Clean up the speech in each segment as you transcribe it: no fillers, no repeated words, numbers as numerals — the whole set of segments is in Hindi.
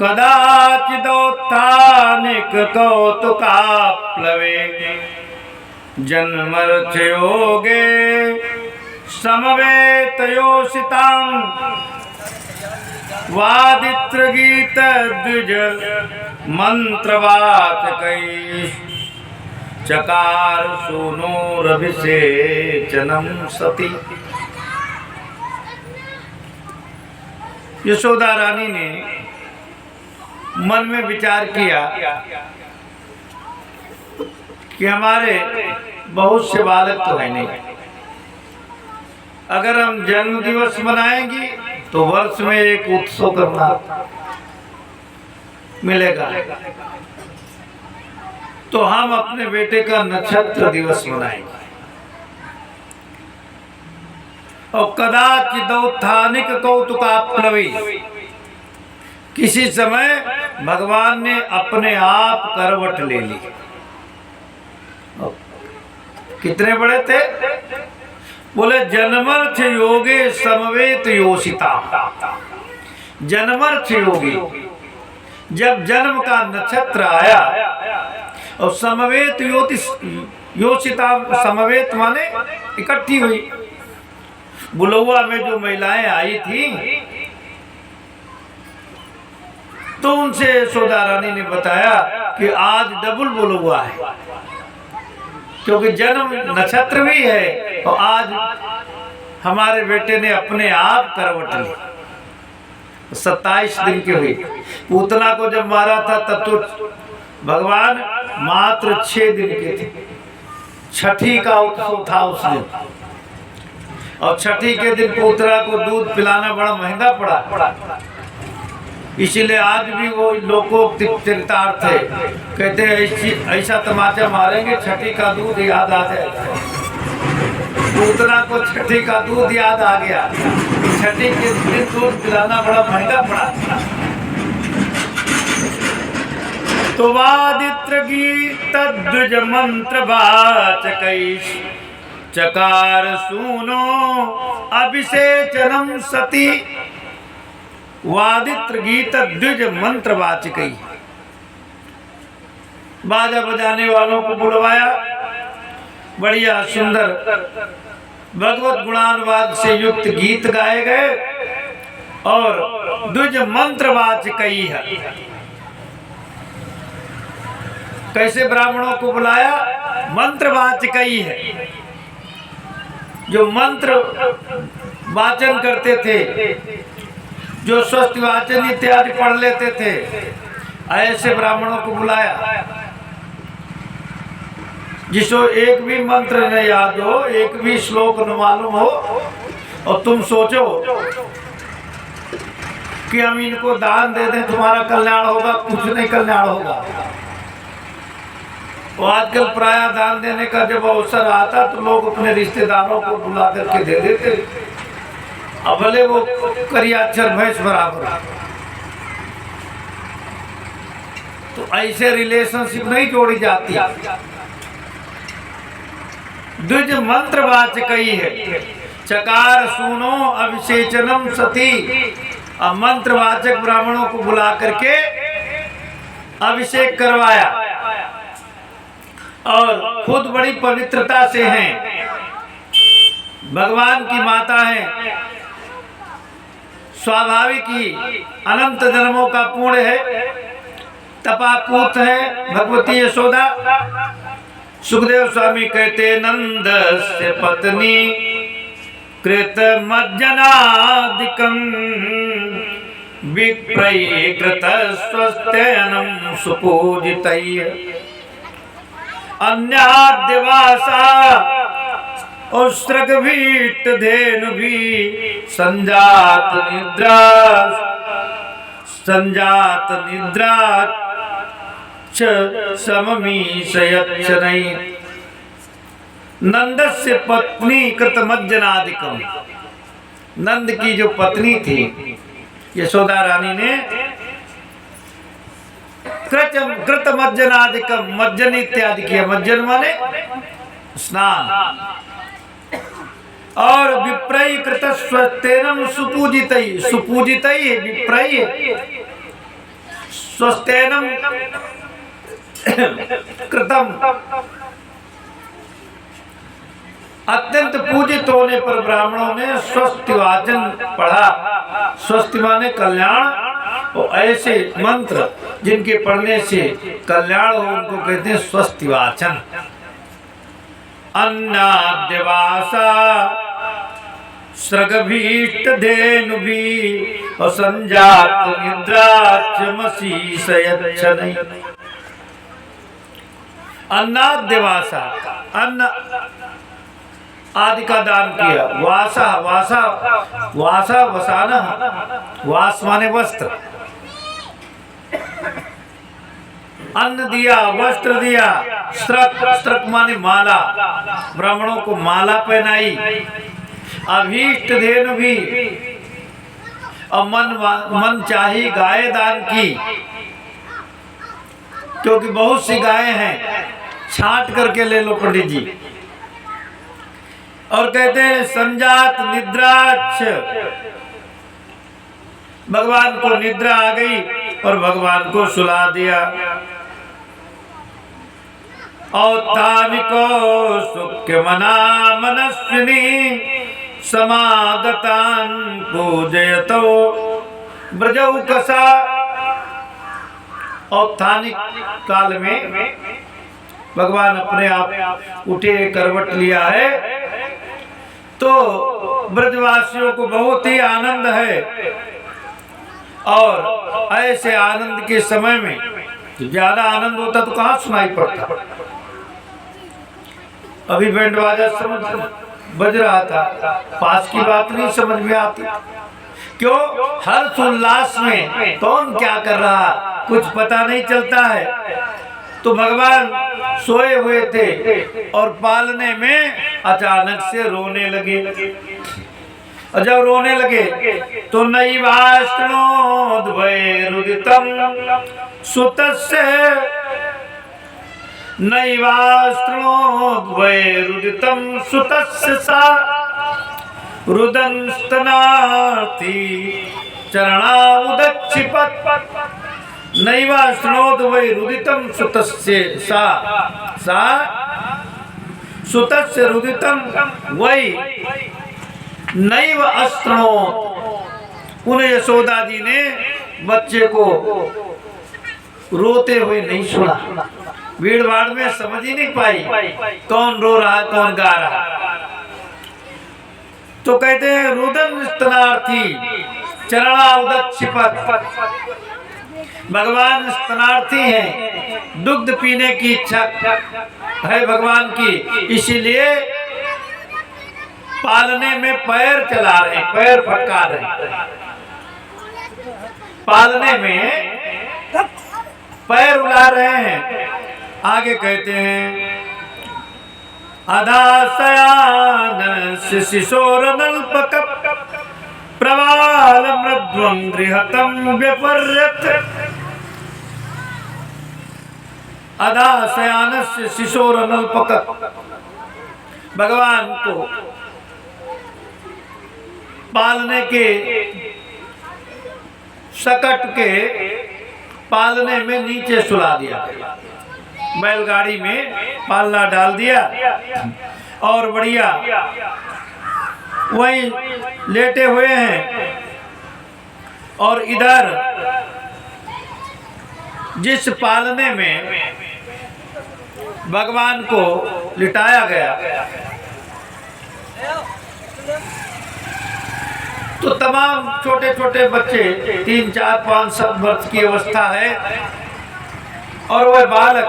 कदाचिदोत्थानिक कौतुकाप्लवे जन्मर्थयोगे समवेतयोषितां वादित्रगीत द्विज मंत्रवाचकैः चकार सूनोरभिषेचनं सती। यशोदा रानी ने मन में विचार किया कि हमारे बहुत से बालक तो है नहीं, अगर हम जन्म दिवस मनाएंगे तो वर्ष में एक उत्सव करना मिलेगा, तो हम अपने बेटे का नक्षत्र दिवस मनाएंगे। और कदाचिदोत्थानिक कौतुकाप्लवी, किसी समय भगवान ने अपने आप करवट ले ली। कितने बड़े थे? बोले जन्मर्थ योगे समवेत योषिता। जन्मर्थ योगी, जब जन्म का नक्षत्र आया और समवेत योषिता, समवेत माने इकट्ठी हुई। बुलौआ में जो महिलाएं आई थी तो उनसे यशोदा रानी ने बताया कि आज डबल बुलौआ है, क्योंकि जन्म नक्षत्र भी है और आज हमारे बेटे ने अपने आप करवट ली। 27 दिन की हुई। पूतना को जब मारा था तब तो भगवान मात्र 6 दिन के थे। छठी का उत्सव था उस दिन, और छठी के दिन पूतना को दूध पिलाना बड़ा महंगा पड़ा, इसीलिए आज भी वो लोकोक्त चरितार्थ है। कहते हैं ऐसा तमाचा मारेंगे छठी का दूध याद आ जाए। पूतना को छठी का दूध याद आ गया, छठी के दिन दूध पिलाना बड़ा महंगा पड़ा। तो वादित्र गीत द्विज मंत्र वाचकैः चकार सूनो अभिषेचनं सती। वादित्र गीत द्विज मंत्र वाचकैः, बाजा बजाने वालों को बुलवाया, बढ़िया सुंदर भगवत गुणानुवाद से युक्त गीत गाए गए। और द्विज मंत्र वाचकैः, कैसे ब्राह्मणों को बुलाया? मंत्रवाचकैः है, जो मंत्र वाचन करते थे, जो स्वस्थ वाचन इत्यादि पढ़ लेते थे, ऐसे ब्राह्मणों को बुलाया। जिसको एक भी मंत्र न याद हो, एक भी श्लोक न मालूम हो, और तुम सोचो कि हम इनको दान दे दें तुम्हारा कल्याण होगा, कुछ नहीं कल्याण होगा। तो आजकल प्राय दान देने का जब अवसर आता तो लोग अपने रिश्तेदारों को बुला करके दे देते, अब भले वो करियाक्षर भैंस बराबर। तो ऐसे रिलेशनशिप नहीं जोड़ी जाती। द्विज मंत्र वाचकैः है, चकार सूनो अभिषेचनम सती। अब मंत्रवाचक ब्राह्मणों को बुला करके अभिषेक करवाया, और खुद बड़ी पवित्रता से हैं, भगवान की माता हैं, स्वाभाविक ही अनंत जन्मों का पुण्य है, तपापूत है भगवती यशोदा। सुखदेव स्वामी कहते नंदस्य पत्नी कृत मज्जनादिकं विप्रयीकृत स्वस्त्यनं सुपूजितैः अन्याद्यवासा औस्त्रगभीट धेनुभि संजात निद्रा च सममीशयच्छनै। नंदस्य पत्नी कृतमज्जनादिकम, नंद की जो पत्नी थी यशोदा रानी ने कृतमज्जनादिकम, मज्जन इत्यादि किया। मज्जन माने स्नान। और विप्रय कृत स्वस्तेनम सुपूजितै, सुपूजितै विप्रय स्वस्तेनम कृतम। अत्यंत पूजित होने पर ब्राह्मणों ने स्वस्ति वाचन पढ़ा। स्वस्ति माने कल्याण, और ऐसे मंत्र जिनके पढ़ने से कल्याण हो उनको कहते हैं स्वस्ति वाचन। अन्नाद्यवासा स्रगभीष्ट धेनुभि और संजात निद्राक्षमशीषयच्छनै। अन्नाद्यवासा, अन्न आदि का दान किया। वासा, वासा, वासा वसाना, वास माने वस्त्र। अन्न दिया, वस्त्र दिया। स्त्रक, स्त्रक माने माला, ब्राह्मणों को माला पहनाई। अभीष्ट धेनु भी, और मन चाही गाय दान की, क्योंकि बहुत सी गायें हैं, छांट करके ले लो पंडित जी। और कहते हैं संजात निद्राक्ष, भगवान को निद्रा आ गई और भगवान को सुला दिया। औत्थानिको सुख्यमना मनस्विनी समागतान पूजयतो ब्रजौकसा। औत्थानिक काल में भगवान अपने आप उठे, करवट लिया है, तो ब्रजवासियों को बहुत ही आनंद है। और ऐसे आनंद के समय में ज्यादा आनंद होता तो कहाँ सुनाई पड़ता। अभी बैंड बाजा समझ बज रहा था, पास की बात नहीं समझ में आती। क्यों? हर्ष उल्लास में कौन क्या कर रहा कुछ पता नहीं चलता है। तो भगवान सोए हुए थे और पालने में अचानक से रोने लगे। और जब रोने लगे तो नैवास्त्रोद्वैरुदितं सुतस्य, नैवास्त्रोद्वैरुदितं सुतस्य सा रुदंस्तनाति चरणाउदक्षिपत्। नैवास्त्रोद्वैरुदितं सुतस्य सा, सा सुतस्य रुदितं वै नैव अस्त्रोत। उन्हें यशोदा जी ने बच्चे को रोते हुए नहीं सुना। भीड़ भाड़ में समझ ही नहीं पाई कौन रो रहा कौन गा रहा। तो कहते हैं रुदन स्तनार्थी चरणाउदक्षिपत्। भगवान स्तनार्थी हैं, दुग्ध पीने की इच्छा है भगवान की, इसीलिए पालने में पैर चला रहे, पैर फटका रहे। पालने में पैर उला रहे हैं। आगे कहते हैं अदासयान शिशोरनल्पक प्रवाल मृद्वं गृहतम व्यपर्यत। अदासयान शिशोरनल्पक, भगवान को पालने के सकट के पालने में नीचे सुला दिया, बैलगाड़ी में पालना डाल दिया और बढ़िया वहीं लेटे हुए हैं। और इधर जिस पालने में भगवान को लिटाया गया तो तमाम छोटे छोटे बच्चे 3, 4, 5, 7 वर्ष की अवस्था है और वह बालक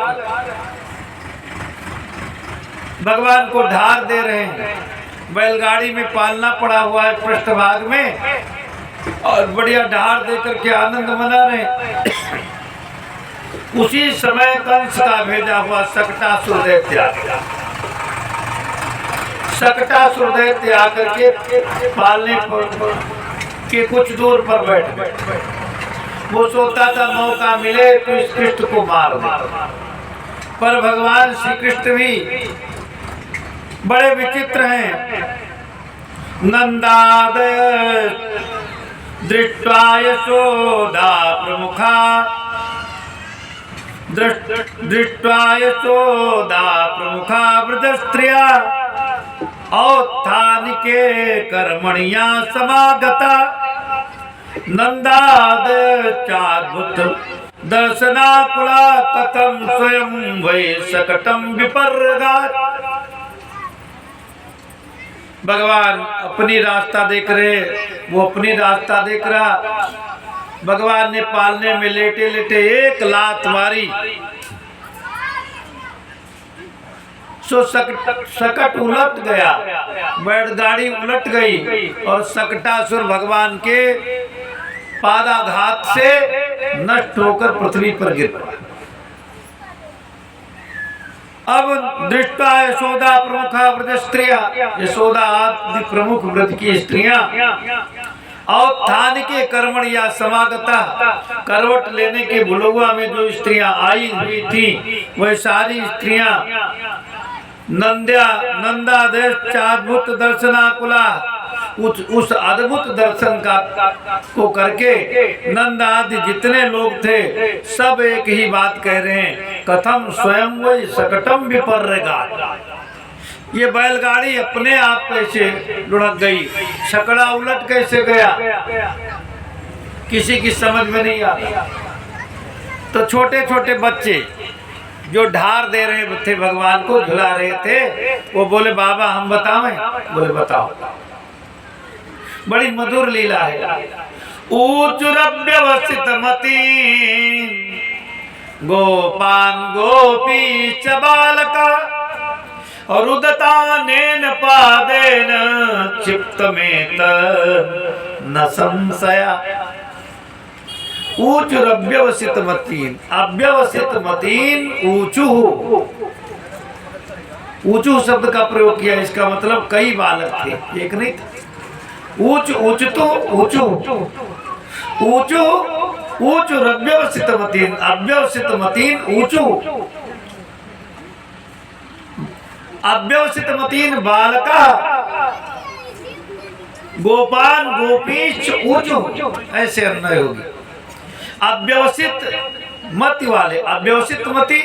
भगवान को ढार दे रहे हैं। बैलगाड़ी में पालना पड़ा हुआ है पृष्ठभाग में और बढ़िया ढार दे करके आनंद मना रहे हैं। उसी समय कंस का भेजा हुआ सकटासुर दैत्य आकर के पालने के कुछ दूर पर बैठ गए। वो सोचता था मौका मिले तो इस कृष्ण को मार दे, पर भगवान श्री कृष्ण भी बड़े विचित्र हैं। नंदादय दृष्ट्वा यशोदा प्रमुखा दृष्ट्वा यशोदा प्रमुखा वृद्धस्त्रिया औत्थानिके कर्मणिया समागता नंदादचाद्भुत दर्शनाकुला कथम स्वयं वै सकटम विपर्गात। भगवान अपनी रास्ता देख रहे, वो अपनी रास्ता देख रहा। भगवान ने पालने में लेटे लेटे एक लात मारी, सो सकट उलट गया, बैलगाड़ी उलट गई और सकटासुर भगवान के पादाघात से नष्ट होकर पृथ्वी पर गिर पड़ा। अब दृष्टा यशोदा प्रमुखा व्रत स्त्रियां, यशोदा आदि प्रमुख व्रत की स्त्रियां और थान के कर्मण या समागता, करवट लेने के बुलुआ में जो स्त्रियां आई हुई थी वह सारी स्त्रियां नंदादेश अद्भुत दर्शनाकुला, उस अद्भुत दर्शन का को करके नंद आदि जितने लोग थे सब एक ही बात कह रहे हैं, कथम स्वयं वही सकटम विपर्रेगा। ये बैलगाड़ी अपने आप कैसे लुढ़क गई, छकड़ा उलट कैसे गया, किसी की समझ में नहीं आता। तो छोटे छोटे बच्चे जो ढार दे रहे थे भगवान को, झुला रहे थे, वो बोले बाबा हम बतावें? बोले बताओ। बड़ी मधुर लीला है। ऊचुरव्यवस्थित मती गोपान गोपी च बालका रुदता नेन पादेन क्षिप्तमेत न संशया। ऊचुरव्यवस्थित मतीन, अव्यवस्थित मतीन ऊचु, ऊचु शब्द का प्रयोग किया। इसका मतलब कई बालक थे, एक नहीं था। ऊच ऊच तो ऊचु, ऊचु ऊचु अव्यवस्थित मतीन, अव्यवस्थित मतीन ऊचु। अव्यवस्थित मतीन बालका गोपान गोपीच ऊचु, ऐसे अन्वय होगी। अव्यवस्थित मति वाले, अव्यवस्थित मति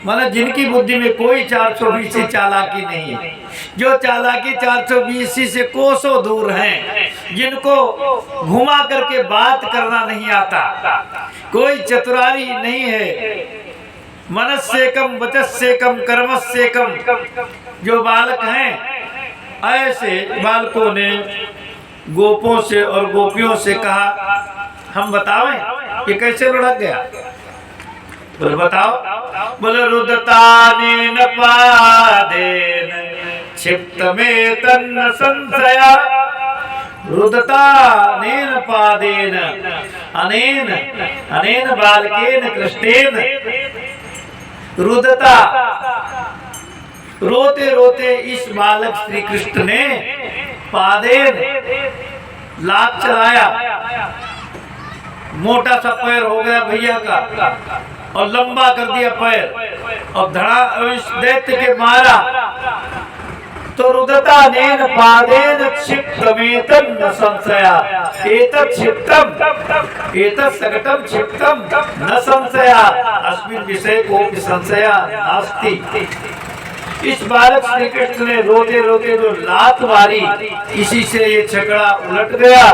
माने जिनकी बुद्धि में कोई 420 चालाकी नहीं है, जो चालाकी 420 से कोसों दूर हैं, जिनको घुमा करके बात करना नहीं आता, कोई चतुराई नहीं है, मनस्य कम वचस्य कम कर्मस्य कम जो बालक हैं, ऐसे बालकों ने गोपों से और गोपियों से कहा हम बतावें ये कैसे लुढ़क गया? बोले बताओ। बोले रुदतानेन पादेन क्षिप्तमेतं न संशया। रुदतानेन पादेन, अनेन अनेन बालकेन कृष्णेन रुदता, रोते रोते इस बालक श्री कृष्ण ने पादेन लात चलाया, मोटा सा पैर हो गया भैया का और लंबा कर दिया पैर और धड़ा इस दैत्य के मारा। तो रुदता नेन पादेन क्षिप्तमेतं न संशया। एतत् क्षिप्तम एतत् सकटम क्षिप्तम न संशया, अस्मिन् विषये कोऽपि संशयः नास्ति। इस बालक श्री कृष्ण ने रोते रोते जो लात मारी, इसी से ये छकड़ा उलट गया,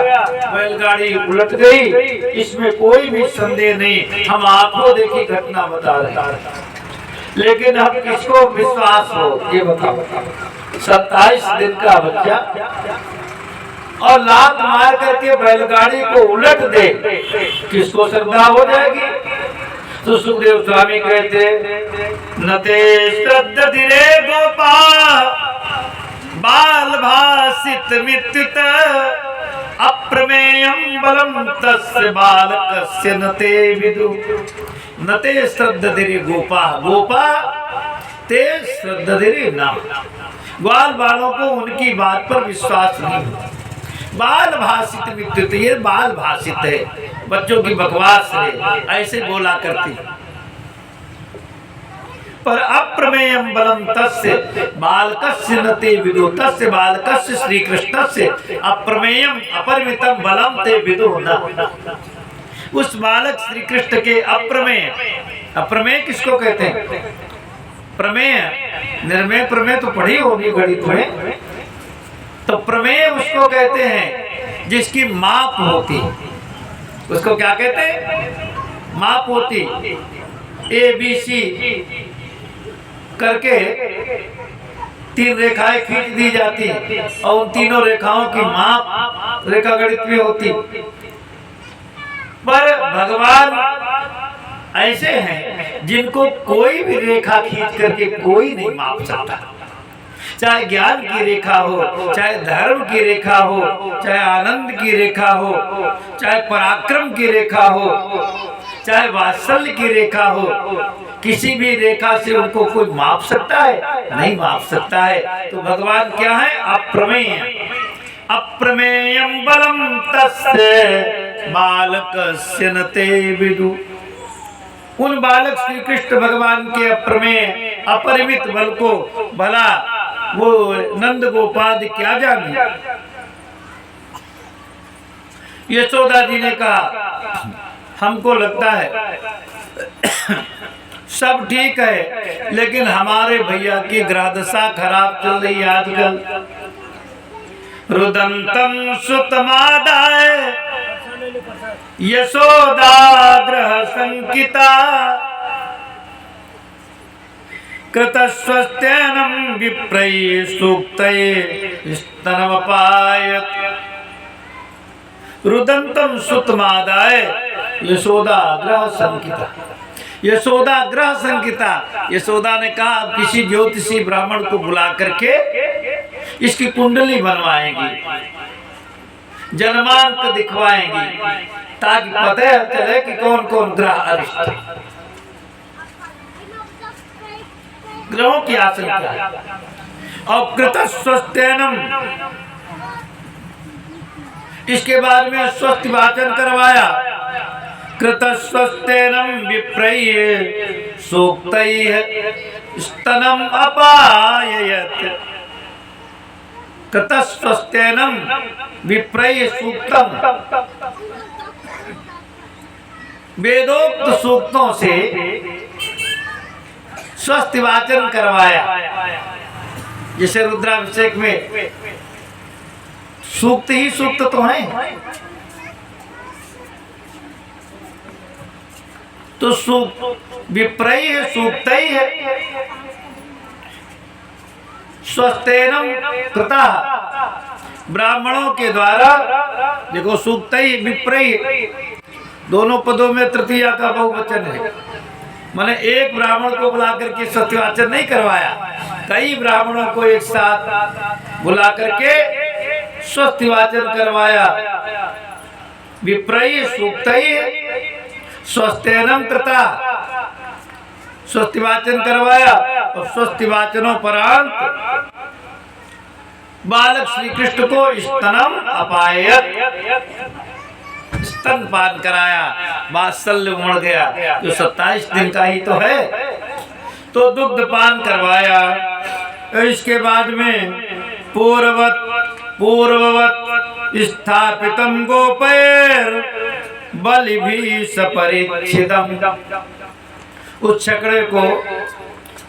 बैलगाड़ी उलट गई, इसमें कोई भी संदेह नहीं। हम आंखों देखी घटना बता रहे हैं, लेकिन हम किसको विश्वास हो ये बताओ। 27 दिन का बच्चा और लात मार करके बैलगाड़ी को उलट दे, किसको श्रद्धा हो जाएगी? तो सुखदेव स्वामी कहते नते श्रद्धति रे गोपा बाल भासित मित्युत अप्रमेयं बलम तस्य बालकस्य नते विदु। नते श्रद्धति रे गोपा, गोपा ते श्रद्धति रे नाम। ग्वाल बालों को उनकी बात पर विश्वास नहीं। बाल भाषित विद्युत, ये बाल भाषित है, बच्चों की बकवास है, ऐसे बोला करती। पर अप्रमेयं बलम तस्य बालकस्य न ते विदु। तस्य बालकस्य श्री कृष्णस्य अप्रमेयं अपरिमितं बलम ते विदु न। उस बालक श्री कृष्ण के अप्रमेय, अप्रमेय किसको कहते हैं? प्रमेय, निर्मेय प्रमेय तो पढ़ी होगी गणित में। तो प्रमेय उसको कहते हैं जिसकी माप होती। उसको क्या कहते हैं? माप होती। ABC करके 3 रेखाएं खींच दी जाती और उन तीनों रेखाओं की माप रेखा गणित में होती। पर भगवान ऐसे हैं जिनको कोई भी रेखा खींच करके कोई नहीं माप सकता। चाहे ज्ञान की रेखा हो, चाहे धर्म की रेखा हो, चाहे आनंद की रेखा हो, चाहे पराक्रम की रेखा हो, चाहे वात्सल्य की रेखा हो, किसी भी रेखा से उनको कोई माप सकता है? नहीं माप सकता है। तो भगवान क्या है? अप्रमेय। अप्रमेयं बलं तस्य बालकस्य न ते विदु। उन बालक श्री कृष्ण भगवान के अप्रमेय अपरिमित बल को भला वो नंद गोपाल क्या जाने। यशोदा जी ने कहा हमको लगता है सब ठीक है, लेकिन हमारे भैया की ग्रहदशा खराब चल रही है आजकल। रुदंतम सुतमादाय यशोदा ग्रह संकिता कृतस्वस्त्यनं विप्रैः सूक्तैः स्तनमपायत। रुदंतम सुतमादाय यशोदा ग्रह संकिता। यशोदा ग्रह संकिता। यशोदा ने कहा अब किसी ज्योतिषी ब्राह्मण को बुला करके इसकी कुंडली बनवाएंगी, जन्मांक दिखवाएंगी, ताकि पता चले कि कौन कौन ग्रह अरिष्ट है। ग्रहों की आशंका है। और कृतस्वस्त्यनम, इसके बाद में स्वस्थ वाचन करवाया। कृतस्वस्त्यनम विप्रैः सूक्तैः स्तनम अपाययत। कृतस्वस्त्यनम विप्रैः सूक्तम, वेदोक्त सूक्तों से स्वस्थ वाचन करवाया। जैसे रुद्राभिषेक में सूक्त ही सूक्त तो है, तो सूक्त विप्रैः सूक्तैः स्वस्थेनम कृतः, ब्राह्मणों के द्वारा। देखो सूक्तैः विप्रैः दोनों पदों में तृतीया का बहुवचन है। मैंने एक ब्राह्मण को बुला करके सत्यवाचन नहीं करवाया, कई ब्राह्मणों को एक साथ बुला करके स्वस्तिवाचन करवाया। विप्रैः सूक्तैः स्वस्त्यनं कृता, स्वस्तिवाचन करवाया। और स्वस्तिवाचनोपरांत बालक श्री कृष्ण को स्तनम अपायत, स्तनपान कराया। वात्सल्य उमड़ गया, जो 27 दिन का ही तो है, तो दुग्ध पान करवाया। इसके बाद में पूर्ववत स्थापितम गोपैर बलिभिः सपरिच्छिदम्। उस छकड़े को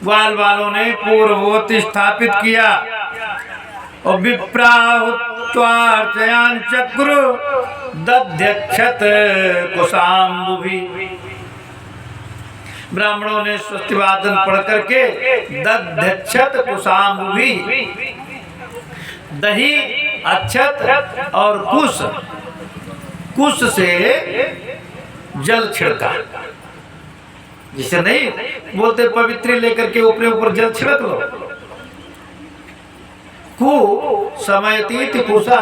ग्वाल वालों ने पूर्ववत स्थापित किया। और विप्राहुत्वार्चयान चक्रु दध्यक्षत कुशाम्बुभिः। ब्राह्मणों ने स्वस्तिवाचन पढ़ करके दध्यक्षत कुशाम्बुभिः, दही अक्षत और कुश से जल छिड़का। जिसे नहीं बोलते पवित्र लेकर के ऊपर जल छिड़क लो। कु समयतीत कुशा,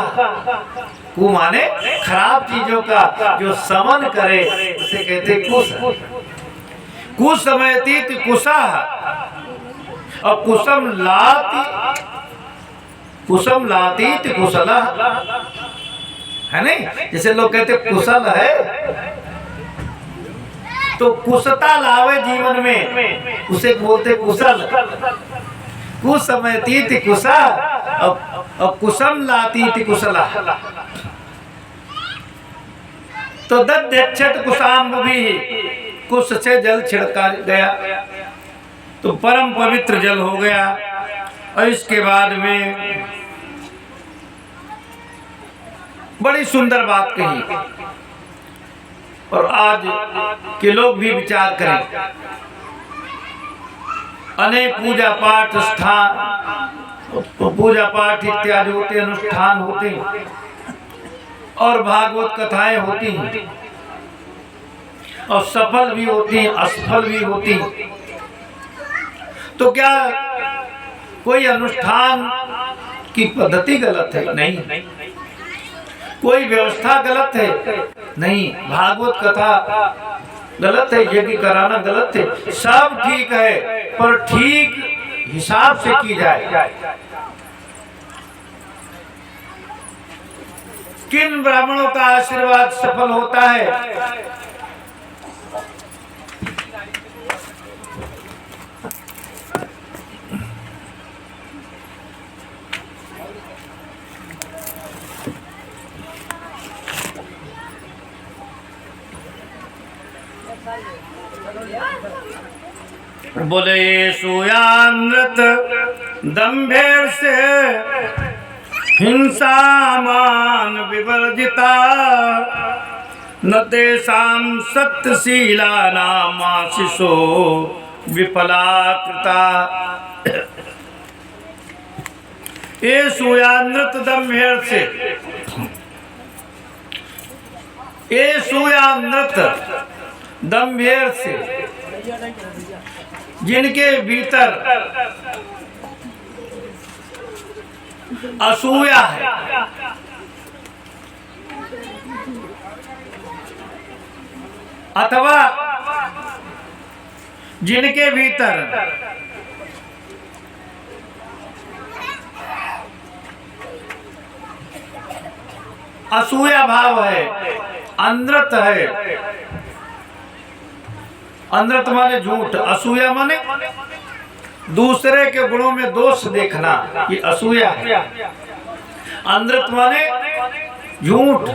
कु माने खराब चीजों का जो समन करे उसे कहते कुश। कुसमयतीत कुशा और कुशम लातीत कुशला, है नहीं? जैसे लोग कहते कुशल है, तो कुशता लावे जीवन में उसे बोलते कुशल। कुसमयतीत कुशा और कुशम लातीत कुशला। तो दध्यक्षत कुशाम्ब भी, कुश से जल छिड़का गया तो परम पवित्र जल हो गया। और इसके बाद में बड़ी सुंदर बात कही, और आज के लोग भी विचार करें। अनेक पूजा पाठ स्थान, पूजा पाठ इत्यादि होते, अनुष्ठान होते और भागवत कथाएं होती हैं, और सफल भी होती हैं, असफल भी होती हैं। तो क्या कोई अनुष्ठान की पद्धति गलत है? नहीं। कोई व्यवस्था गलत है? नहीं। भागवत कथा गलत है, यज्ञ कराना गलत है, सब ठीक है, पर ठीक हिसाब से की जाए। किन ब्राह्मणों का आशीर्वाद सफल होता है? बोले सुयानृत दंभेर से हिंसा मान विवर्जिता, न तेषां सत्यशीला नामाशिषो विफलाकृता। ये सुयानृत दंभेर से, ये सुयानृत दंभेर से, जिनके भीतर असूया है, अथवा जिनके भीतर असूया भाव है, अंधृत है। अंधृत माने झूठ, असूया माने दूसरे के गुणों में दोष देखना, ये असूया है। अंधृत माने झूठ,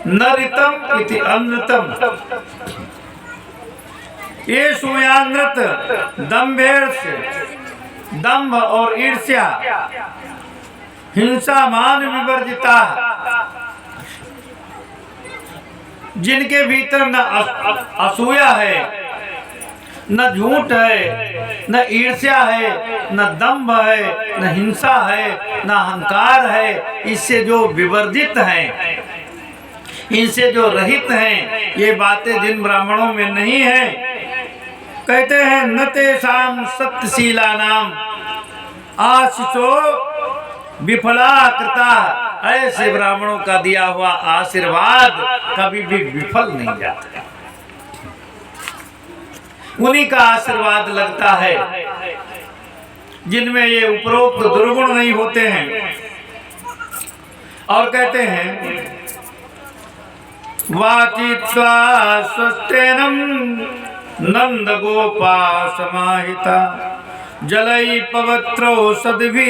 नरितम इति अनृतम। ये सुयानृत दंभेर से, दंभ और ईर्ष्या, हिंसा मान विवर्जिता, जिनके भीतर न असूया है, न झूठ है, न ईर्ष्या है, न दंभ है, न हिंसा है, न अहंकार है, इससे जो विवर्जित हैं, इनसे जो रहित हैं, ये बातें जिन ब्राह्मणों में नहीं है, कहते हैं न तेषां सत्यशीला नाम आशीषो विफला कृता। ऐसे ब्राह्मणों का दिया हुआ आशीर्वाद कभी भी विफल नहीं जाता, उन्हीं का आशीर्वाद लगता है जिनमें ये उपरोक्त दुर्गुण नहीं होते हैं। और कहते हैं वाचित्वा स्वस्तेनम नंद गोपा समाहिता, जलई पवित्रो सद्भि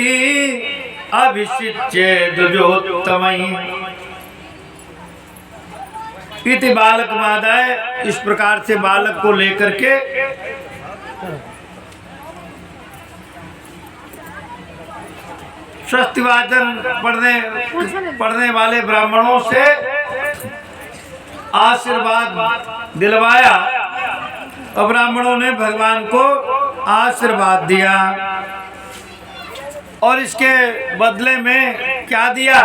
अभिषिच्य दुजोत्तमई। इति बालक मादाय, इस प्रकार से बालक को लेकर के स्वस्तिवाचन पढ़ने वाले ब्राह्मणों से आशीर्वाद दिलवाया, और ब्राह्मणों ने भगवान को आशीर्वाद दिया। और इसके बदले में क्या दिया?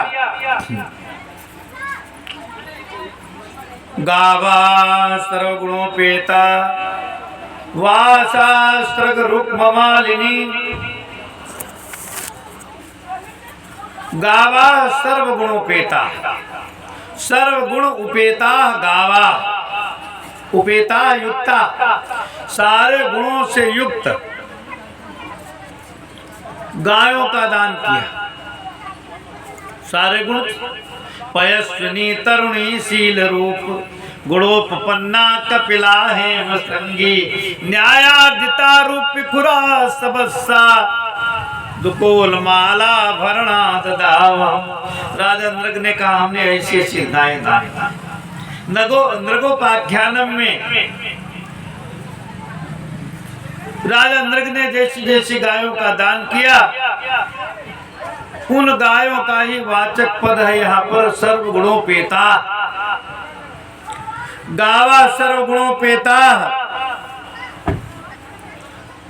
गावा सर्वगुणोपेता वासास्त्रग रुक्ममालिनी। गावा सर्वगुणोपेता, सर्वगुण उपेता गावा, उपेता युक्ता, सारे गुणों से युक्त गायों का दान किया। सारे गुण, पयस्विनी तरुणी शील रूप, गुणोपन्ना कपिला हेम संगी, न्यायार्जिता रूप खुरा सबस्सा, दुकोल माला भरणा ददावा। राजा नृग ने कहा हमने ऐसी ऐसी गायें दान, नृगोपाख्यानम में राजा नृग ने जैसी जैसी गायों का दान किया, उन गायों का ही वाचक पद है यहाँ पर सर्वगुणोपेता। गावा सर्वगुणोपेता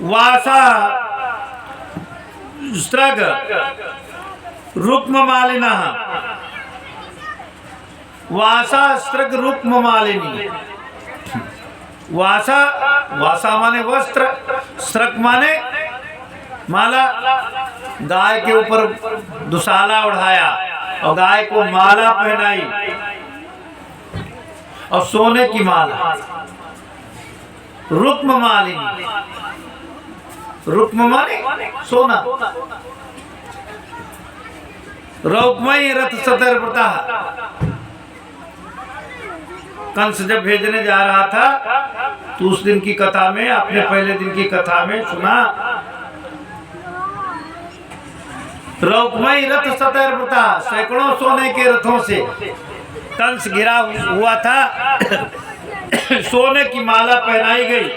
वासा स्त्रग रुक्म मालिना। वासा स्त्रग रुक्म मालिनी। वासा वासा माने वस्त्र, स्त्रक माने माला। गाय के ऊपर दुशाला उड़ाया और गाय को माला पहनाई और सोने की माला। रुक्म मालिनी, रुक्म माने सोना। रौक्मयी रथ सतर्वता। कंस जब भेजने जा रहा था तो उस दिन की कथा में, अपने पहले दिन की कथा में सुना, रौक्मयी रथ सतर्वता, सैकड़ों सोने के रथों से कंस घिरा हुआ था। सोने की माला पहनाई गई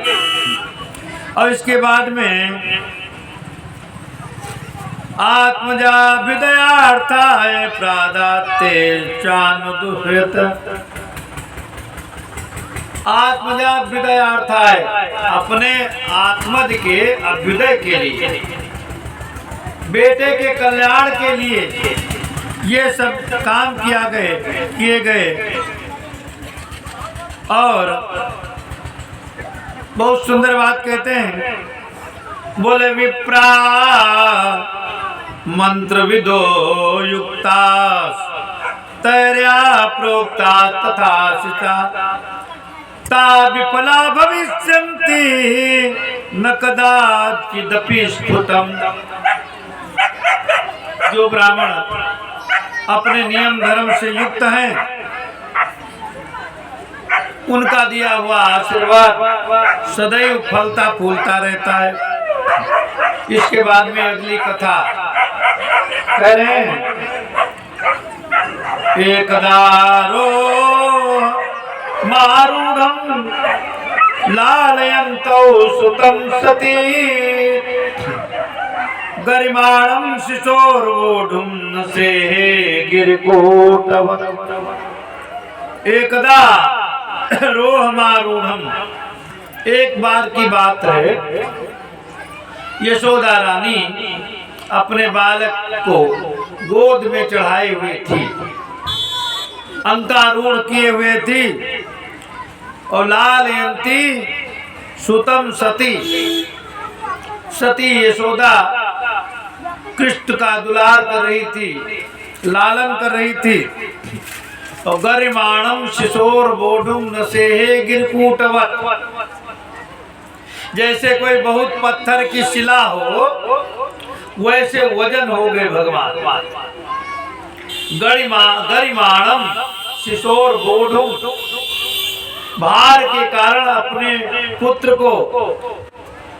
और इसके बाद में आत्मजा विदयार्थाय प्रादाते चानुदुहृत। आत्मजा विदयार्थाय, अपने आत्मज के अभ्युदय के लिए, बेटे के कल्याण के लिए ये सब काम किए गए। और बहुत सुंदर बात कहते हैं, बोले विप्रा मंत्र विदो युक्ता तैर्या प्रोक्ता तथा शिता ता विफला भविष्यन्ति न कदाचिदपि स्फुटम्। जो ब्राह्मण अपने नियम धर्म से युक्त हैं, उनका दिया हुआ आशीर्वाद सदैव फलता फूलता रहता है। इसके बाद में अगली कथा कह रहे हैं, एकदारो मारूढ़ं लालयन्तौ सुतं सती गरिमाणं शिशोर्वोढुं न सेहे गिरिकोटव। एकदा रोहमारूढ़ं, एक बार की बात है, यशोदा रानी अपने बालक को गोद में चढ़ाई हुई थी, अंकारूढ़ किए हुए थी और लालयंती सुतम सती, सती यशोदा कृष्ण का दुलार कर रही थी, लालन कर रही थी। और गरिमाणम शिशोर बोढुम न सेहे गिरकूटवत, जैसे कोई बहुत पत्थर की शिला हो वैसे वजन हो गए भगवान। गरिमाणम शिशोर बोढुम, भार के कारण अपने पुत्र को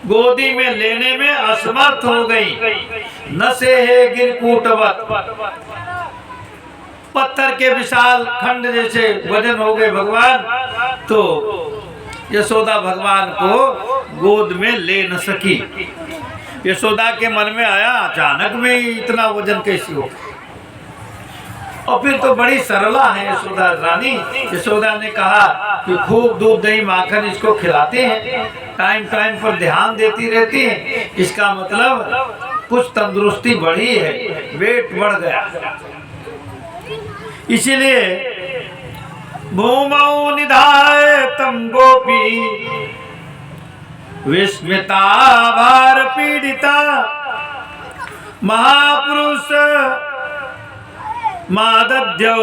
गोदी में लेने में असमर्थ हो गई। न सेहे गिरकूटवत, पत्थर के विशाल खंड जैसे वजन हो गए भगवान। तो यशोदा भगवान को गोद में ले न सकी। यशोदा के मन में आया, अचानक में ही इतना वजन कैसे हो। और फिर तो बड़ी सरला है यशोदा रानी। यशोदा ने कहा कि खूब दूध दही माखन इसको खिलाते हैं, टाइम टाइम पर ध्यान देती रहती है, इसका मतलब कुछ तंदुरुस्ती बढ़ी है, वेट बढ़ गया। इसीलिए भूमौ निधाय तम गोपी विस्मिता भार पीड़िता महापुरुष मादध्यो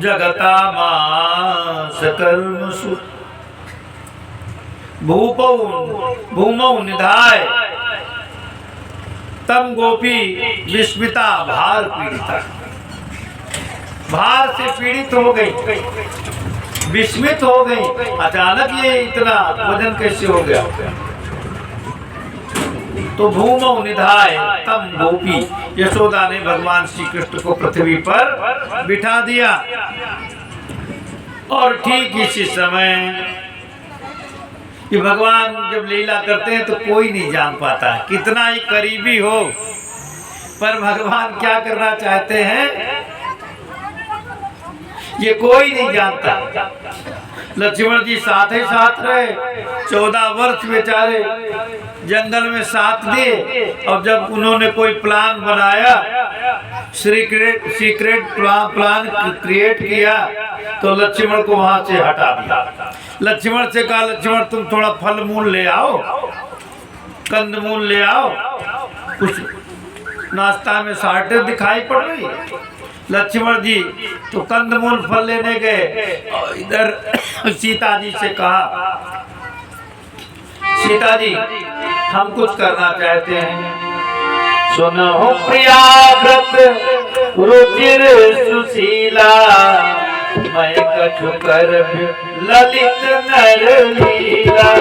जगता मास कर्मसु। भूमौ निधाय तम गोपी विस्मिता भार पीड़िता, भार से पीड़ित हो गई, विस्मित हो गई, अचानक ये इतना वजन कैसे हो गया। तो भूमौ निधाय तम गोपी, यशोदा ने भगवान श्री कृष्ण को पृथ्वी पर बिठा दिया और ठीक इसी समय कि भगवान जब लीला करते हैं तो कोई नहीं जान पाता, कितना ही करीबी हो, पर भगवान क्या करना चाहते हैं ये कोई नहीं जानता। लक्ष्मण जी साथ ही साथ रहे, 14 वर्ष बेचारे जंगल में साथ दिए। और जब उन्होंने कोई प्लान बनाया, सीक्रेट प्लान क्रिएट किया, तो लक्ष्मण को वहां से हटा दिया। लक्ष्मण से कहा, लक्ष्मण तुम थोड़ा फल मूल ले आओ, कंद मूल ले आओ, कुछ नाश्ता में शॉर्टेज दिखाई पड़ रही। लक्ष्मण जी तो कंदमूल फल लेने गए और इधर सीता जी से कहा, सीता जी हम कुछ करना चाहते हैं। सुनो प्रिया व्रत रुचिर सुशीला, मैं कछु कर ललित नर लीला।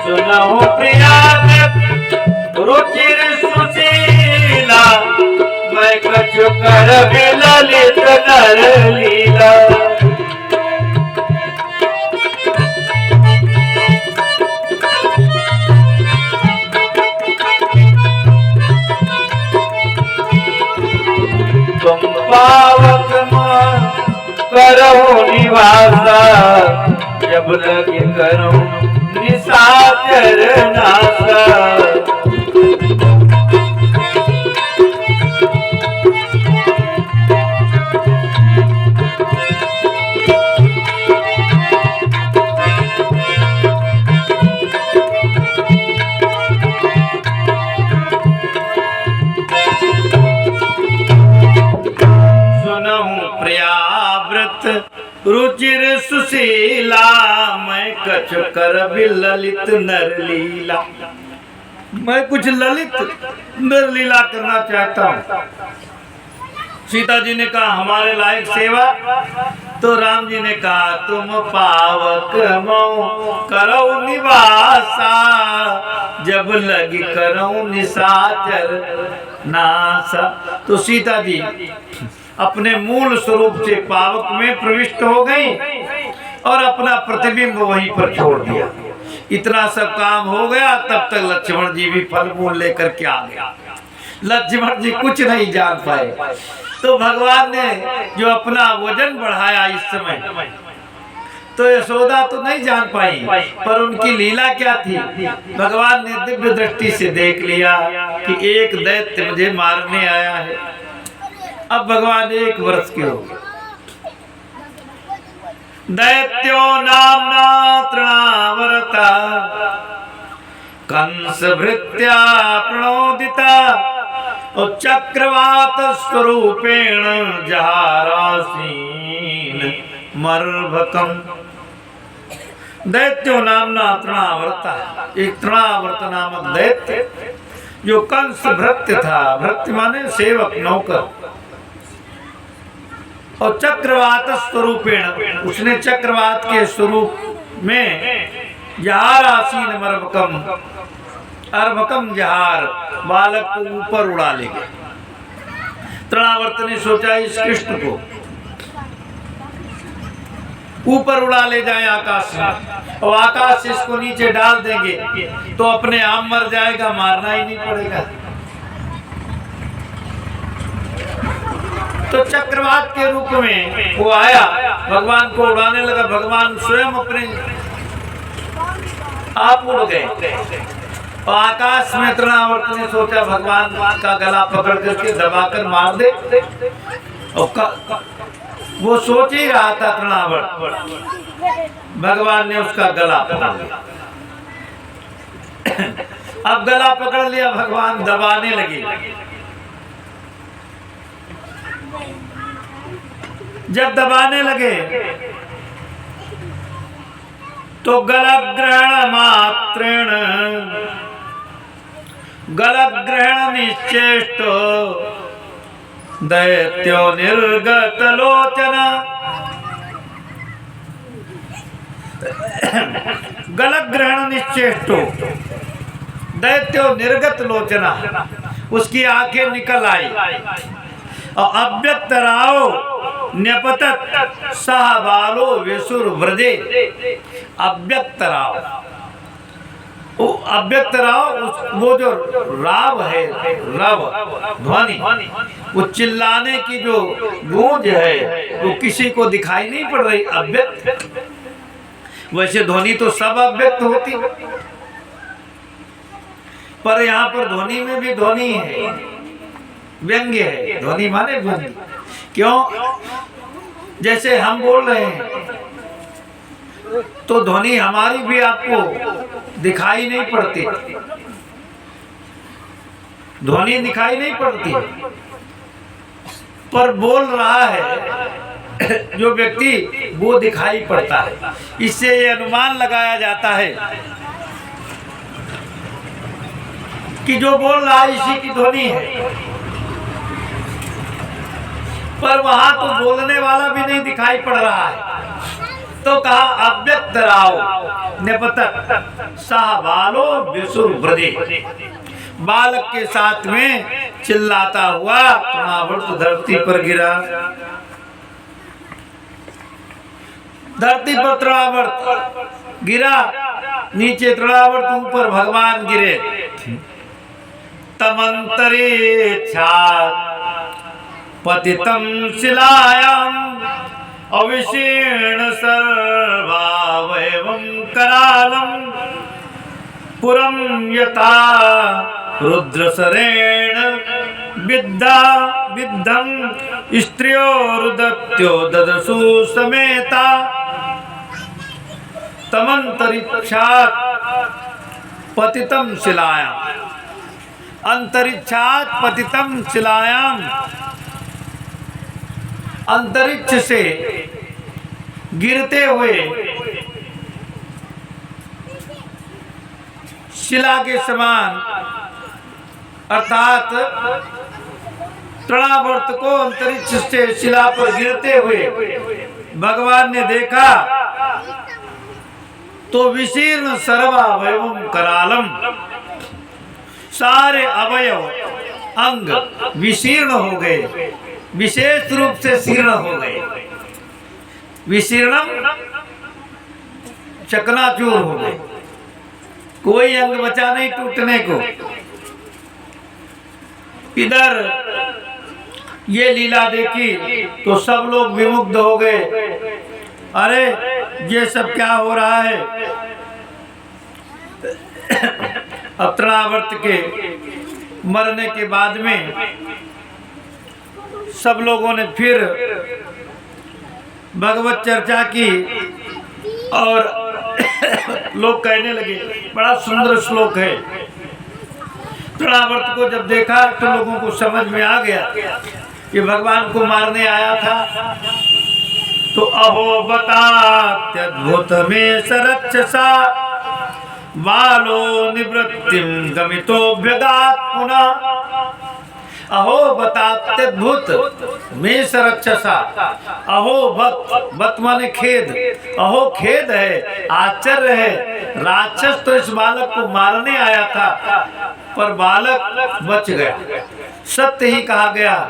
सुनहु प्रिया रुचिर सुशीला, मैं कछु कर ललित नर लीला। तुम पावक करो निवासा, जब लगे करो निशाचर नासा। सुनहु प्रियाव्रत रुचिर सुशीला, मैं कछु कर ललित नर लीला। मैं कुछ ललित नर लीला करना चाहता हूँ। सीता जी ने कहा हमारे लायक सेवा, तो राम जी ने कहा तुम पावक मऊ करो निवासा, जब लगी करो निशाचर नासा। तो सीता जी अपने मूल स्वरूप से पावक में प्रविष्ट हो गई और अपना प्रतिबिंब वहीं पर छोड़ दिया। इतना सब काम हो गया, तब तक लक्ष्मण जी भी फल मूल लेकर के आ गया। लक्ष्मण जी कुछ नहीं जान पाए। तो भगवान ने जो अपना वजन बढ़ाया इस समय, तो यशोदा तो नहीं जान पाई, पर उनकी लीला क्या थी। भगवान ने दिव्य दृष्टि से देख लिया कि एक दैत्य मुझे मारने आया है। अब भगवान 1 वर्ष के हो गए। दैत्यो नामना तृणावर्ता, कंस भृत्या प्रणोदिता, और चक्रवात स्वरूपेण जहारासीन मर्भकम। दैत्यो नामना तृणावर्ता, एक तृणावर्त नामक दैत्य जो कंस भृत्य था, भृत्य माने सेवक नौकर, और चक्रवात स्वरूपेण, उसने चक्रवात के स्वरूप में जहार आसीन मर्भकम, अर्भकम जहार, बालक को ऊपर उड़ा ले गए। तृणावर्त ने सोचा इस कृष्ण को ऊपर उड़ा ले जाए आकाश में, और आकाश से इसको नीचे डाल देंगे तो अपने आप मर जाएगा, मारना ही नहीं पड़ेगा। तो चक्रवात के रूप में वो आया, भगवान को उड़ाने लगा। भगवान स्वयं अपने आप उड़ गए और आकाश में तृणावर्त ने सोचा भगवान का गला पकड़ करके दबाकर मार दे। और वो सोच ही रहा था तृणावर्त, भगवान ने उसका गला पकड़ लिया। अब गला पकड़ लिया, भगवान दबाने लगे। जब दबाने लगे तो गलग्रहण मात्रेण, गलग्रहण निश्चेष्टो दैत्यो निर्गत लोचना। गलग्रहण निश्चेष्टो, दैत्यो निर्गत लोचना, उसकी आंखें निकल आई। और अव्यक्त राव न्यपतत सह बालो वेसुर व्रजे। अव्यक्त राव, अव्यक्त राव, वो जो राव है, रव ध्वनि, वो चिल्लाने की जो गूंज है वो किसी को दिखाई नहीं पड़ रही, अव्यक्त। वैसे ध्वनि तो सब अव्यक्त होती, पर यहाँ पर ध्वनि में भी ध्वनि है, व्यंग्य है। ध्वनि माने व्यंग्य। क्यों? जैसे हम बोल रहे हैं तो ध्वनि हमारी भी आपको दिखाई नहीं पड़ती, ध्वनि दिखाई नहीं पड़ती, पर बोल रहा है जो व्यक्ति वो दिखाई पड़ता है। इससे ये अनुमान लगाया जाता है कि जो बोल रहा है इसी की ध्वनि है, पर वहां तो बोलने वाला भी नहीं दिखाई पड़ रहा है। तो कहा अव्यक्त राव नेपतत सह बालो वेसुर व्रजे। बालक के साथ में चिल्लाता हुआ तृणावर्त धरती पर गिरा। धरती पर तृणावर्त गिरा, नीचे तृणावर्त, ऊपर भगवान गिरे। तमंतरेच्छा पतितं शिलायां अविशीर्ण सर्वावयवं करालं पुरं यथा रुद्रसरेण विद्धं स्त्रियो रुदत्यो ददसु समेता। तमंतरिक्षात् पतितं शिलायां, अंतरिक्षात् पतितं शिलायां, अंतरिक्ष से गिरते हुए शिला के समान, अर्थात तृणावर्त को अंतरिक्ष से शिला पर गिरते हुए भगवान ने देखा तो विशीर्ण सर्वावयवं करालम, सारे अवयव अंग विशीर्ण हो गए, विशेष रूप से शीर्ण हो गए। विशीर्णम चकनाचूर हो गए, कोई अंग बचा नहीं टूटने को। इधर ये लीला देखी तो सब लोग विमुग्ध हो गए। अरे ये सब क्या हो रहा है? अब तृणावर्त के मरने के बाद में सब लोगों ने फिर भगवत चर्चा की और लोग कहने लगे बड़ा सुंदर श्लोक है। तृणावर्त को जब देखा तो लोगों को समझ में आ गया कि भगवान को मारने आया था। तो अहो बतात्यद्भुत में सरक्षसा बालो निवृत्तिम गमितो व्यगात् पुनः। अहो बतात्यद्भुत में सरक्षसा, अहो बत, बत माने खेद, अहो खेद है, आश्चर्य है। राक्षस तो इस बालक को मारने आया था पर बालक बच गया, सत्य ही कहा गया।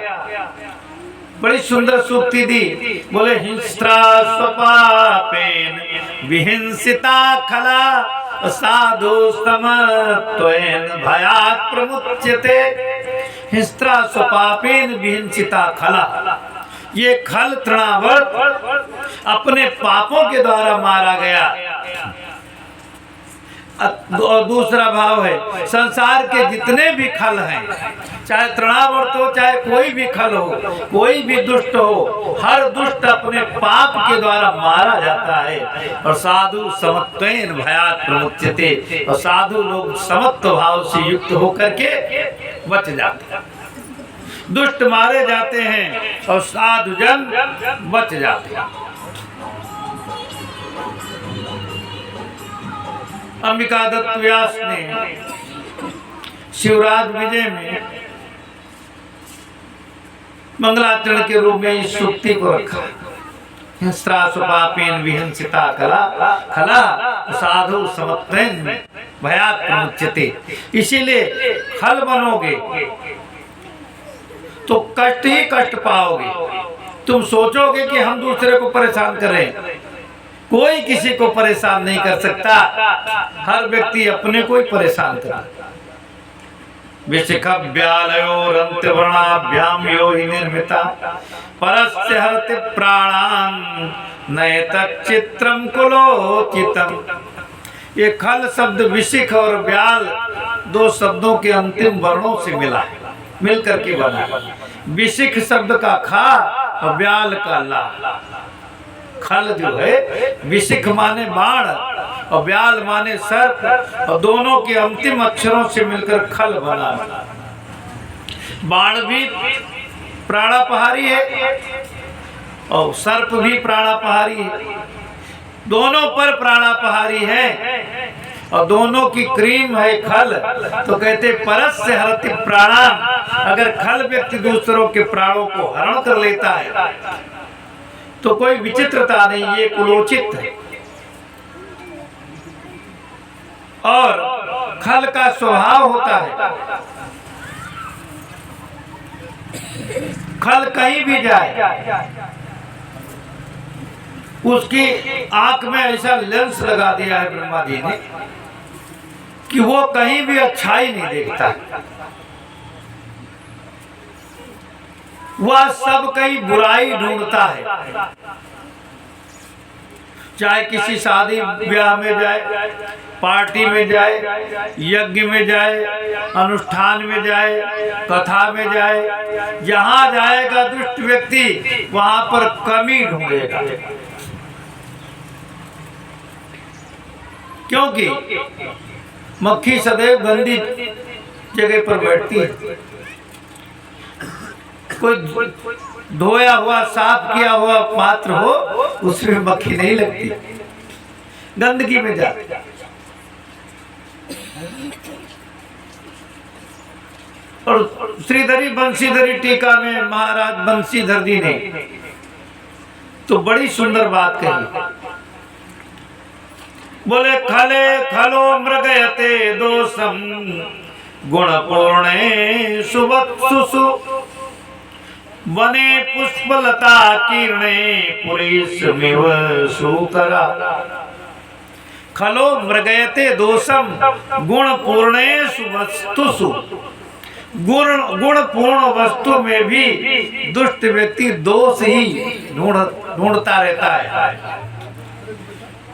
बड़ी सुंदर सूक्ति दी, बोले हिंस्रा स्वपापेन विहिंसिता खला साधु समत्वेन भयात् प्रमुच्यते। हिंस्रा स्वपापेन विहिंसिता खला, ये खल तृणावर्त अपने पापों के द्वारा मारा गया। और दूसरा भाव है संसार के जितने भी खल हैं, चाहे तृणावर्त हो चाहे कोई भी खल हो, कोई भी दुष्ट हो, हर दुष्ट अपने पाप के द्वारा मारा जाता है। और साधु समत्वेन भयात् प्रमुच्यते, और साधु लोग समत्व भाव से युक्त होकर के बच जाते हैं। दुष्ट मारे जाते हैं और साधु जन बच जाते हैं। अंबिका दत्त व्यास ने शिवराज विजय में मंगलाचरण के रूप में इस सूक्ति को रखा। हिंस्रा स्वपापेन विहिंसिता कला खला साधु समत्वेन भयात् प्रमुच्यते। इसीलिए खल बनोगे तो कष्ट ही कष्ट पाओगे। तुम सोचोगे कि हम दूसरे को परेशान करें, कोई किसी को परेशान नहीं कर सकता। हर व्यक्ति अपने को ही परेशान करे। विशिखव्यालयोरन्त्यवर्णाभ्यां यो हि निर्मिता परस्य हरति प्राणान् नैतच्चित्रं कुलोचितम्। ये खल शब्द विशिख और व्याल दो शब्दों के अंतिम वर्णों से मिला है, मिल करके बना। विशिख शब्द का खा और व्याल का ला। खल जो है विशिख माने बाण और व्याल माने सर्प, और दोनों के अंतिम अक्षरों से मिलकर खल बना। बाण भी प्राणापहारी है और सर्प भी प्राणापहारी है। दोनों पर प्राणापहारी है और दोनों की क्रीम है खल। तो कहते परस्य हरति प्राणान। अगर खल व्यक्ति दूसरों के प्राणों को हरण कर लेता है तो कोई विचित्रता नहीं, ये कुलोचित है। और खल का स्वभाव होता है, खल कहीं भी जाए उसकी आंख में ऐसा लेंस लगा दिया है ब्रह्मा जी ने कि वो कहीं भी अच्छाई नहीं देखता। वह सब कहीं बुराई ढूंढता है। चाहे किसी शादी ब्याह में जाए, पार्टी में जाए, यज्ञ में जाए, अनुष्ठान में जाए, कथा में जाए, जहां जाएगा दुष्ट व्यक्ति वहां पर कमी ढूंढेगा। क्योंकि मक्खी सदैव गंदी जगह पर बैठती है। कोई धोया हुआ साफ किया हुआ पात्र हो उसमें मक्खी नहीं लगती, गंदगी में जाती। और श्रीधरी बंशीधरी टीका में महाराज बंशीधर जी ने तो बड़ी सुंदर बात कही। बोले खले खलो मृगयते दोषम गुणपूर्णे सुवत्सुषु वने पुष्पलता कीर्णे पुरीशमिव सूकरा। खलो मृगयते दोषम गुणपूर्णेषु वस्तुषु। गुण पूर्ण वस्तु में भी दुष्ट व्यक्ति दोष ही ढूंढता रहता है।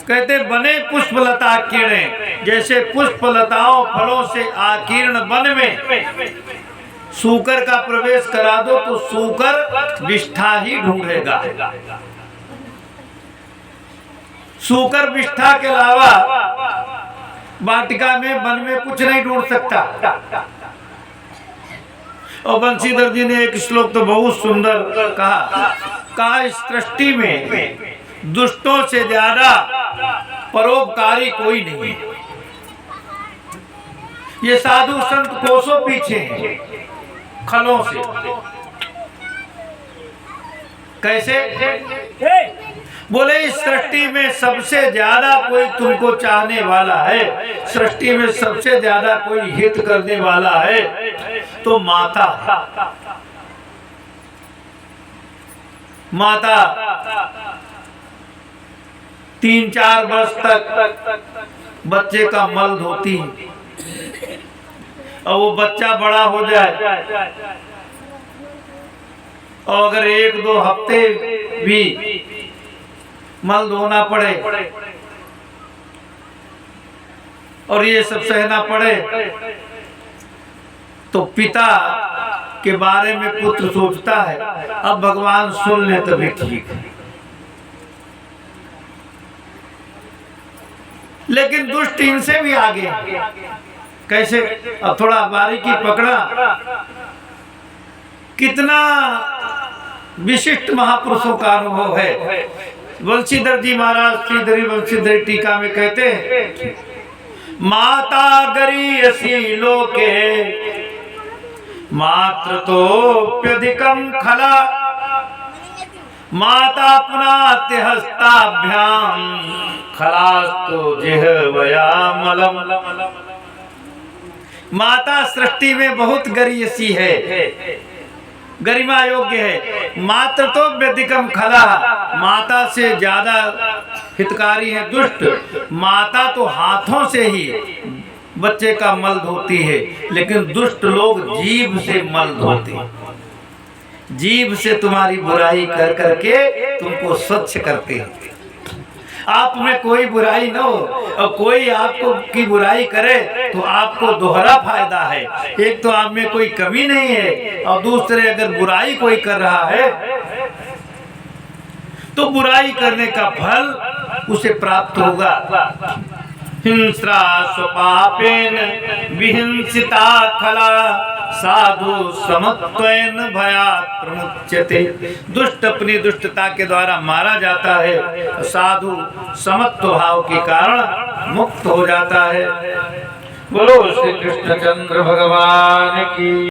कहते बने पुष्पलता कीर्णे, जैसे पुष्पलताओं फलों से आकीर्ण वन में सूकर का प्रवेश करा दो तो सूकर विष्ठा ही ढूंढेगा। सूकर विष्ठा के अलावा वाटिका में वन में कुछ नहीं ढूंढ सकता। और बंशीधर जी ने एक श्लोक तो बहुत सुंदर कहा इस सृष्टि में दुष्टों से ज्यादा परोपकारी कोई नहीं है। ये साधु संत कोसों पीछे हैं खलों से। कैसे? बोले इस सृष्टि में सबसे ज्यादा कोई तुमको चाहने वाला है, सृष्टि में सबसे ज्यादा कोई हित करने वाला है तो माता। माता 3-4 वर्ष तक बच्चे का मल धोती और वो बच्चा बड़ा हो जाए और अगर 1-2 हफ्ते भी मल धोना पड़े और ये सब सहना पड़े तो पिता के बारे में पुत्र सोचता है अब भगवान सुन ले तभी ठीक है। लेकिन दुष्ट इनसे भी आगे। कैसे? अब थोड़ा बारीकी पकड़ा। कितना विशिष्ट महापुरुषों का अनुभव है। बंशीधर जी महाराज श्रीधरी बंशीधरी टीका में कहते हैं माता गरीयसी लोके मात्र तो प्यधिकम खला माता पुनाति हस्ताभ्याम खलास्तु जिह्वया मलम। माता सृष्टि में बहुत गरियसी है, गरिमा योग्य है। मात्र तो व्यतिकम खला, माता से ज्यादा हितकारी है दुष्ट। माता तो हाथों से ही बच्चे का मल धोती है, लेकिन दुष्ट लोग जीभ से मल धोते हैं। जीभ से तुम्हारी बुराई कर करके तुमको स्वच्छ करते हैं। आप में कोई बुराई न हो और कोई आपको की बुराई करे तो आपको दोहरा फायदा है। एक तो आप में कोई कमी नहीं है और दूसरे अगर बुराई कोई कर रहा है तो बुराई करने का फल उसे प्राप्त होगा। हिंस्रा स्वपापेन विहिंसिता खला साधु समत्वेन भयात् प्रमुच्यते। दुष्ट अपनी दुष्टता के द्वारा मारा जाता है, साधु समत्व भाव के कारण मुक्त हो जाता है। बोलो श्री कृष्णचंद्र भगवान की।